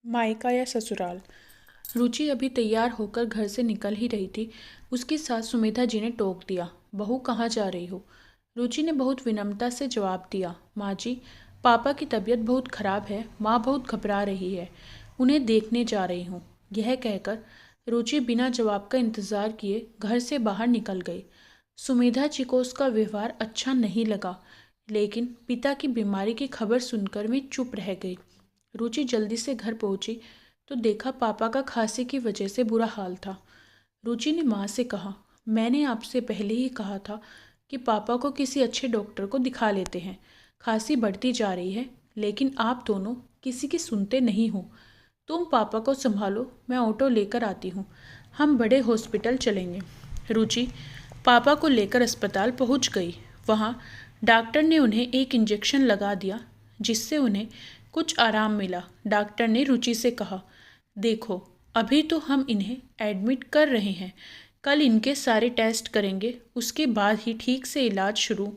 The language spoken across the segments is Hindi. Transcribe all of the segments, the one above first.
मायका या ससुराल। रुचि अभी तैयार होकर घर से निकल ही रही थी, उसकी सास सुमेधा जी ने टोक दिया, बहू कहाँ जा रही हो। रुचि ने बहुत विनम्रता से जवाब दिया, माँ जी, पापा की तबीयत बहुत खराब है, माँ बहुत घबरा रही है, उन्हें देखने जा रही हूँ। यह कहकर रुचि बिना जवाब का इंतजार किए घर से बाहर निकल गई। सुमेधा जी को उसका व्यवहार अच्छा नहीं लगा, लेकिन पिता की बीमारी की खबर सुनकर वे चुप रह गई। रुचि जल्दी से घर पहुंची तो देखा पापा का खांसी की वजह से बुरा हाल था। रुचि ने माँ से कहा, मैंने आपसे पहले ही कहा था कि पापा को किसी अच्छे डॉक्टर को दिखा लेते हैं। खांसी बढ़ती जा रही है, लेकिन आप दोनों किसी की सुनते नहीं हो। तुम पापा को संभालो, मैं ऑटो लेकर आती हूँ, हम बड़े हॉस्पिटल चलेंगे। रुचि पापा को लेकर अस्पताल पहुँच गई। वहाँ डॉक्टर ने उन्हें एक इंजेक्शन लगा दिया, जिससे उन्हें कुछ आराम मिला। डॉक्टर ने रुचि से कहा, देखो, अभी तो हम इन्हें एडमिट कर रहे हैं, कल इनके सारे टेस्ट करेंगे, उसके बाद ही ठीक से इलाज शुरू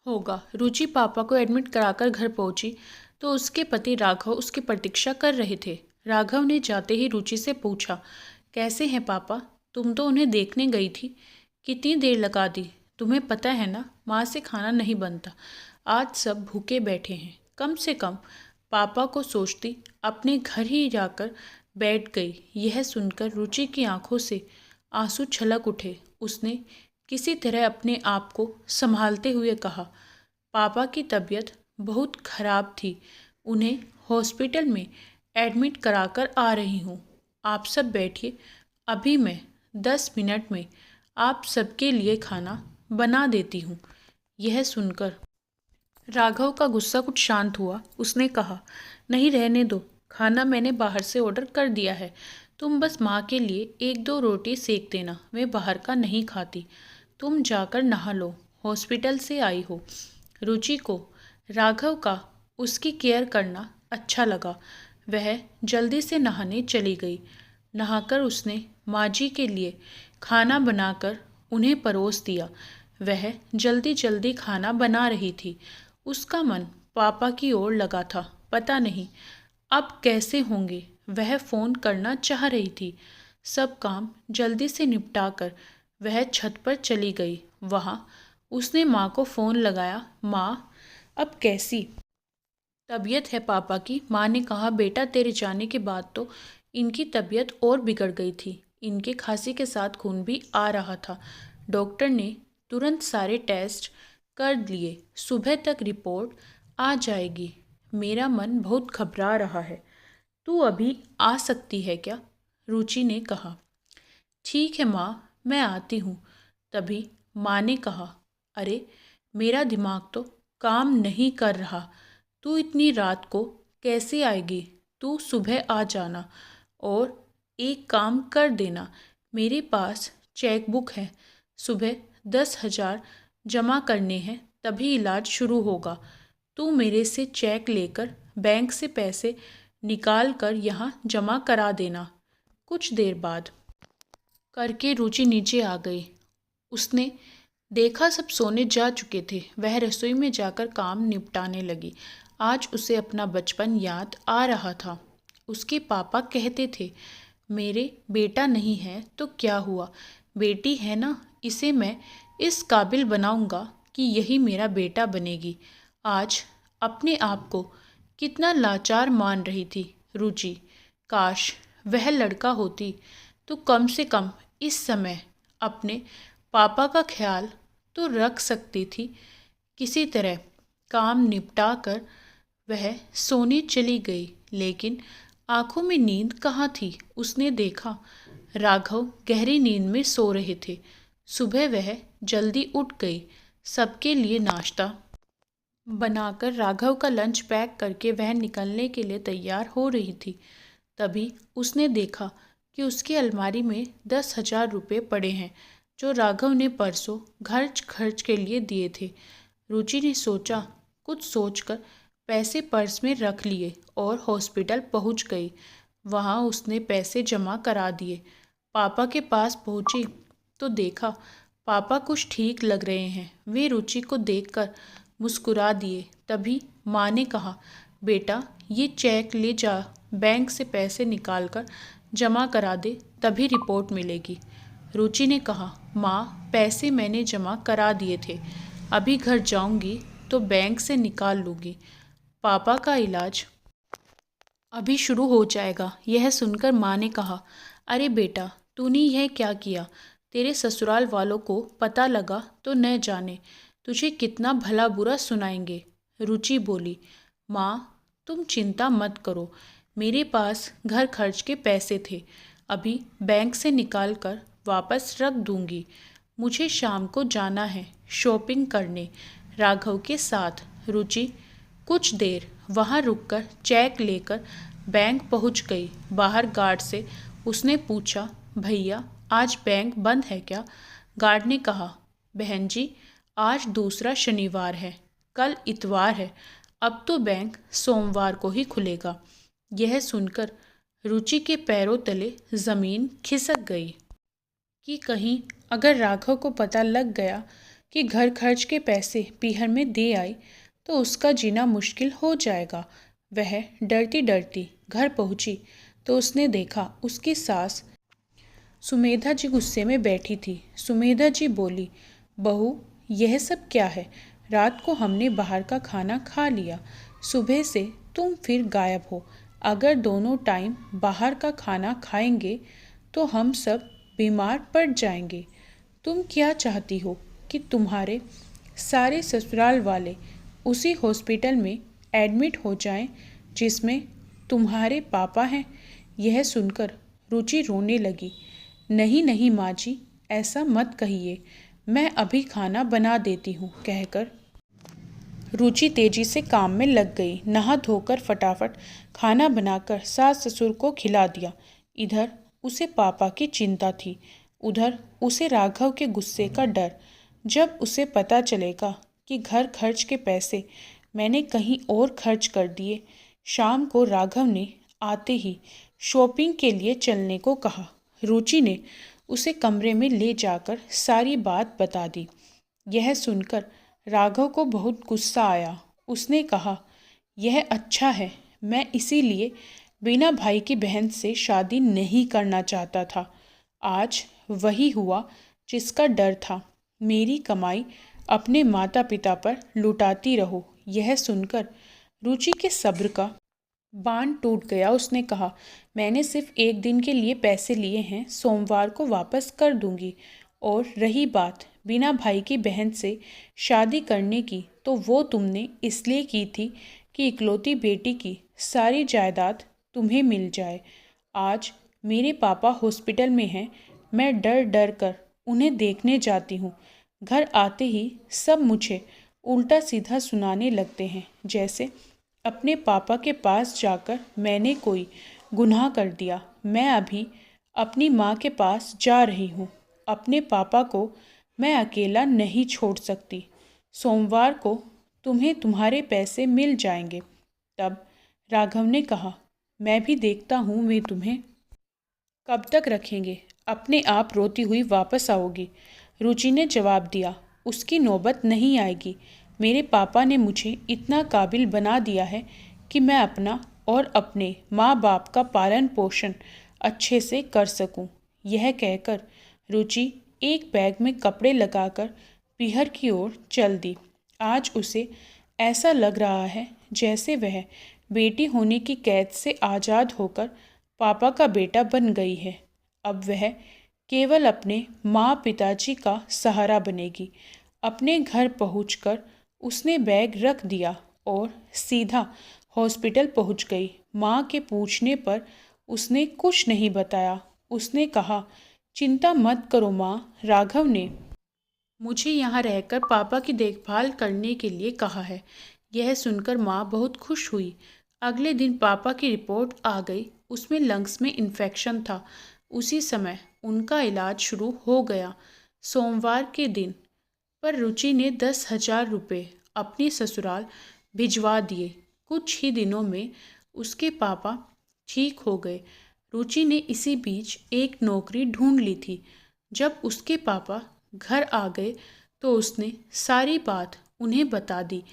होगा। रुचि पापा को एडमिट कराकर घर पहुंची तो उसके पति राघव उसकी प्रतीक्षा कर रहे थे। राघव ने जाते ही रुचि से पूछा, कैसे हैं पापा? तुम तो उन्हें देखने गई थी, कितनी देर लगा दी? तुम्हें पता है ना, माँ से खाना नहीं बनता, आज सब भूखे बैठे हैं। कम से कम पापा को सोचती अपने घर ही जाकर बैठ गई। यह सुनकर रुचि की आंखों से आंसू छलक उठे। उसने किसी तरह अपने आप को संभालते हुए कहा, पापा की तबीयत बहुत खराब थी, उन्हें हॉस्पिटल में एडमिट कराकर आ रही हूँ। आप सब बैठिए, अभी मैं 10 मिनट में आप सबके लिए खाना बना देती हूँ। यह सुनकर राघव का गुस्सा कुछ शांत हुआ। उसने कहा, नहीं, रहने दो, खाना मैंने बाहर से ऑर्डर कर दिया है, तुम बस माँ के लिए 1-2 रोटी सेक देना, मैं बाहर का नहीं खाती। तुम जाकर नहा लो, हॉस्पिटल से आई हो। रुचि को राघव का उसकी केयर करना अच्छा लगा। वह जल्दी से नहाने चली गई। नहाकर उसने माँ जी के लिए खाना बनाकर उन्हें परोस दिया। वह जल्दी जल्दी खाना बना रही थी। उसका मन पापा की ओर लगा था। पता नहीं अब कैसे होंगे। वह फ़ोन करना चाह रही थी। सब काम जल्दी से निपटाकर वह छत पर चली गई। वहाँ उसने माँ को फ़ोन लगाया। माँ, अब कैसी तबीयत है पापा की? माँ ने कहा, बेटा, तेरे जाने के बाद तो इनकी तबीयत और बिगड़ गई थी। इनके खांसी के साथ खून भी आ रहा था। डॉक्टर ने तुरंत सारे टेस्ट कर लिए, सुबह तक रिपोर्ट आ जाएगी। मेरा मन बहुत घबरा रहा है, तू अभी आ सकती है क्या? रुचि ने कहा, ठीक है माँ, मैं आती हूँ। तभी माँ ने कहा, अरे, मेरा दिमाग तो काम नहीं कर रहा, तू इतनी रात को कैसे आएगी? तू सुबह आ जाना और एक काम कर देना, मेरे पास चेक बुक है, सुबह 10,000 जमा करने हैं, तभी इलाज शुरू होगा। तू मेरे से चेक लेकर बैंक से पैसे निकाल कर यहाँ जमा करा देना। कुछ देर बाद करके रुचि नीचे आ गई। उसने देखा सब सोने जा चुके थे। वह रसोई में जाकर काम निपटाने लगी। आज उसे अपना बचपन याद आ रहा था। उसके पापा कहते थे, मेरे बेटा नहीं है तो क्या हुआ, बेटी है ना, इसे मैं इस काबिल बनाऊंगा कि यही मेरा बेटा बनेगी। आज अपने आप को कितना लाचार मान रही थी रुचि। काश वह लड़का होती तो कम से कम इस समय अपने पापा का ख्याल तो रख सकती थी। किसी तरह काम निपटा कर वह सोने चली गई, लेकिन आंखों में नींद कहाँ थी। उसने देखा राघव गहरी नींद में सो रहे थे। सुबह वह जल्दी उठ गई। सबके लिए नाश्ता बनाकर राघव का लंच पैक करके वह निकलने के लिए तैयार हो रही थी। तभी उसने देखा कि उसकी अलमारी में 10,000 रुपये पड़े हैं, जो राघव ने परसों घर खर्च के लिए दिए थे। रुचि ने सोचा, कुछ सोचकर पैसे पर्स में रख लिए और हॉस्पिटल पहुंच गई। वहां उसने पैसे जमा करा दिए। पापा के पास पहुंची तो देखा पापा कुछ ठीक लग रहे हैं। वे रुचि को देखकर मुस्कुरा दिए। तभी माँ ने कहा, बेटा, ये चेक ले जा बैंक से पैसे निकाल कर जमा करा दे, तभी रिपोर्ट मिलेगी। रुचि ने कहा, माँ, पैसे मैंने जमा करा दिए थे। अभी घर जाऊंगी तो बैंक से निकाल लूँगी। पापा का इलाज अभी शुरू हो जाएगा। यह सुनकर माँ ने कहा, अरे बेटा, तूने यह क्या किया? तेरे ससुराल वालों को पता लगा तो न जाने तुझे कितना भला बुरा सुनाएंगे। रुचि बोली, माँ, तुम चिंता मत करो, मेरे पास घर खर्च के पैसे थे, अभी बैंक से निकाल कर वापस रख दूंगी। मुझे शाम को जाना है शॉपिंग करने राघव के साथ। रुचि कुछ देर वहाँ रुककर चेक लेकर बैंक पहुँच गई। बाहर गार्ड से उसने पूछा, भैया, आज बैंक बंद है क्या? गार्ड ने कहा, बहन जी, आज दूसरा शनिवार है, कल इतवार है, अब तो बैंक सोमवार को ही खुलेगा। यह सुनकर रुचि के पैरों तले जमीन खिसक गई कि कहीं अगर राघव को पता लग गया कि घर खर्च के पैसे पीहर में दे आई तो उसका जीना मुश्किल हो जाएगा। वह डरती डरती घर पहुंची तो उसने देखा उसकी सास सुमेधा जी गुस्से में बैठी थी। सुमेधा जी बोली, बहू, यह सब क्या है? रात को हमने बाहर का खाना खा लिया, सुबह से तुम फिर गायब हो। अगर दोनों टाइम बाहर का खाना खाएंगे तो हम सब बीमार पड़ जाएंगे। तुम क्या चाहती हो कि तुम्हारे सारे ससुराल वाले उसी हॉस्पिटल में एडमिट हो जाएं जिसमें तुम्हारे पापा हैं? यह सुनकर रुचि रोने लगी। नहीं नहीं माँ जी, ऐसा मत कहिए, मैं अभी खाना बना देती हूँ, कहकर रुचि तेजी से काम में लग गई। नहा धोकर फटाफट खाना बनाकर सास ससुर को खिला दिया। इधर उसे पापा की चिंता थी, उधर उसे राघव के गुस्से का डर। जब उसे पता चलेगा कि घर खर्च के पैसे मैंने कहीं और खर्च कर दिए। शाम को राघव ने आते ही शॉपिंग के लिए चलने को कहा। रुचि ने उसे कमरे में ले जाकर सारी बात बता दी। यह सुनकर राघव को बहुत गुस्सा आया। उसने कहा, यह अच्छा है, मैं इसीलिए बिना भाई की बहन से शादी नहीं करना चाहता था। आज वही हुआ जिसका डर था। मेरी कमाई अपने माता पिता पर लुटाती रहो। यह सुनकर रुचि के सब्र का बांध टूट गया। उसने कहा, मैंने सिर्फ एक दिन के लिए पैसे लिए हैं, सोमवार को वापस कर दूंगी। और रही बात बिना भाई की बहन से शादी करने की, तो वो तुमने इसलिए की थी कि इकलौती बेटी की सारी जायदाद तुम्हें मिल जाए। आज मेरे पापा हॉस्पिटल में हैं, मैं डर डर कर उन्हें देखने जाती हूँ। घर आते ही सब मुझे उल्टा सीधा सुनाने लगते हैं, जैसे अपने पापा के पास जाकर मैंने कोई गुनाह कर दिया। मैं अभी अपनी माँ के पास जा रही हूँ। अपने पापा को मैं अकेला नहीं छोड़ सकती। सोमवार को तुम्हें तुम्हारे पैसे मिल जाएंगे। तब राघव ने कहा, मैं भी देखता हूँ वे तुम्हें कब तक रखेंगे। अपने आप रोती हुई वापस आओगी। रुचि ने जवाब दिया, उसकी नौबत नहीं आएगी। मेरे पापा ने मुझे इतना काबिल बना दिया है कि मैं अपना और अपने माँ बाप का पालन पोषण अच्छे से कर सकूं। यह कहकर रुचि एक बैग में कपड़े लगाकर पीहर की ओर चल दी। आज उसे ऐसा लग रहा है जैसे वह बेटी होने की कैद से आज़ाद होकर पापा का बेटा बन गई है। अब वह केवल अपने माँ पिताजी का सहारा बनेगी। अपने घर पहुंचकर उसने बैग रख दिया और सीधा हॉस्पिटल पहुंच गई। माँ के पूछने पर उसने कुछ नहीं बताया। उसने कहा, चिंता मत करो माँ, राघव ने मुझे यहाँ रहकर पापा की देखभाल करने के लिए कहा है। यह सुनकर माँ बहुत खुश हुई। अगले दिन पापा की रिपोर्ट आ गई। उसमें लंग्स में इन्फेक्शन था। उसी समय उनका इलाज शुरू हो गया। सोमवार के दिन पर रुचि ने 10,000 रुपये अपनी ससुराल भिजवा दिए। कुछ ही दिनों में उसके पापा ठीक हो गए। रुचि ने इसी बीच एक नौकरी ढूंढ ली थी। जब उसके पापा घर आ गए तो उसने सारी बात उन्हें बता दी।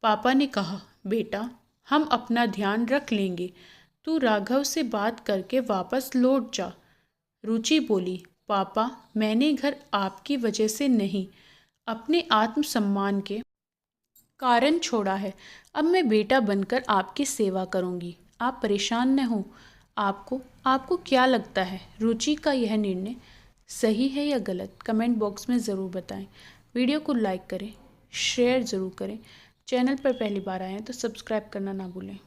पापा ने कहा, बेटा, हम अपना ध्यान रख लेंगे, तू राघव से बात करके वापस लौट जा। रुचि बोली, पापा मैंने घर आपकी वजह से नहीं, अपने आत्मसम्मान के कारण छोड़ा है। अब मैं बेटा बनकर आपकी सेवा करूंगी। आप परेशान न हो। आपको आपको क्या लगता है रुचि का यह निर्णय सही है या गलत? कमेंट बॉक्स में ज़रूर बताएं। वीडियो को लाइक करें, शेयर ज़रूर करें। चैनल पर पहली बार आए हैं तो सब्सक्राइब करना ना भूलें।